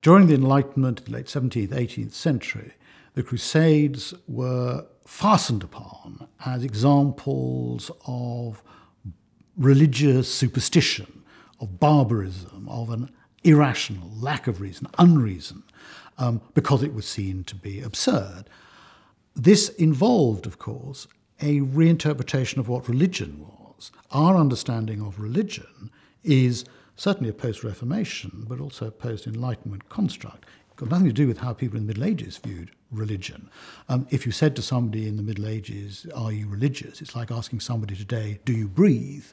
During the Enlightenment, the late 17th, 18th century, the Crusades were fastened upon as examples of religious superstition, of barbarism, of an irrational lack of reason, unreason, because it was seen to be absurd. This involved, of course, a reinterpretation of what religion was. Our understanding of religion is certainly a post-Reformation, but also a post-Enlightenment construct. It's got nothing to do with how people in the Middle Ages viewed religion. If you said to somebody in the Middle Ages, "Are you religious?" it's like asking somebody today, "Do you breathe?"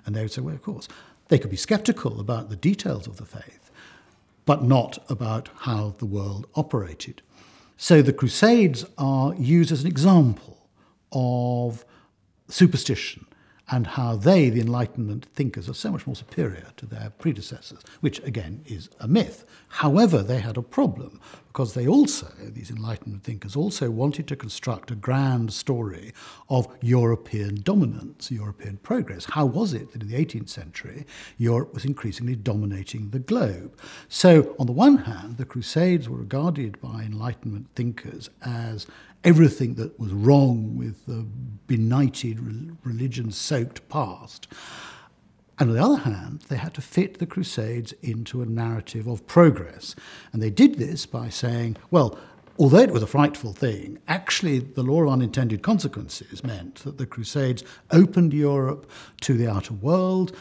And they would say, well, of course. They could be sceptical about the details of the faith, but not about how the world operated. So the Crusades are used as an example of superstition and how they, the Enlightenment thinkers, are so much more superior to their predecessors, which again is a myth. However, they had a problem because they also, these Enlightenment thinkers, also wanted to construct a grand story of European dominance, European progress. How was it that in the 18th century, Europe was increasingly dominating the globe? So, on the one hand, the Crusades were regarded by Enlightenment thinkers as everything that was wrong with the benighted, religion-soaked past. And on the other hand, they had to fit the Crusades into a narrative of progress. And they did this by saying, well, although it was a frightful thing, actually the law of unintended consequences meant that the Crusades opened Europe to the outer world,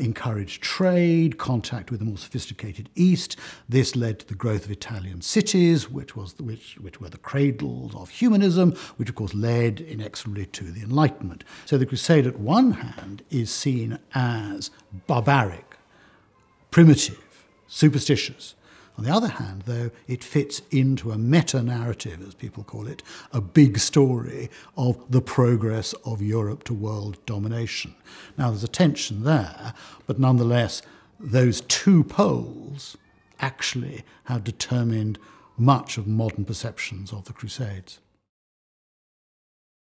encouraged trade, contact with the more sophisticated East. This led to the growth of Italian cities, which were the cradles of humanism, which of course led inexorably to the Enlightenment. So the Crusade at one hand is seen as barbaric, primitive, superstitious. On the other hand, though, it fits into a meta-narrative, as people call it, a big story of the progress of Europe to world domination. Now, there's a tension there, but nonetheless, those two poles actually have determined much of modern perceptions of the Crusades.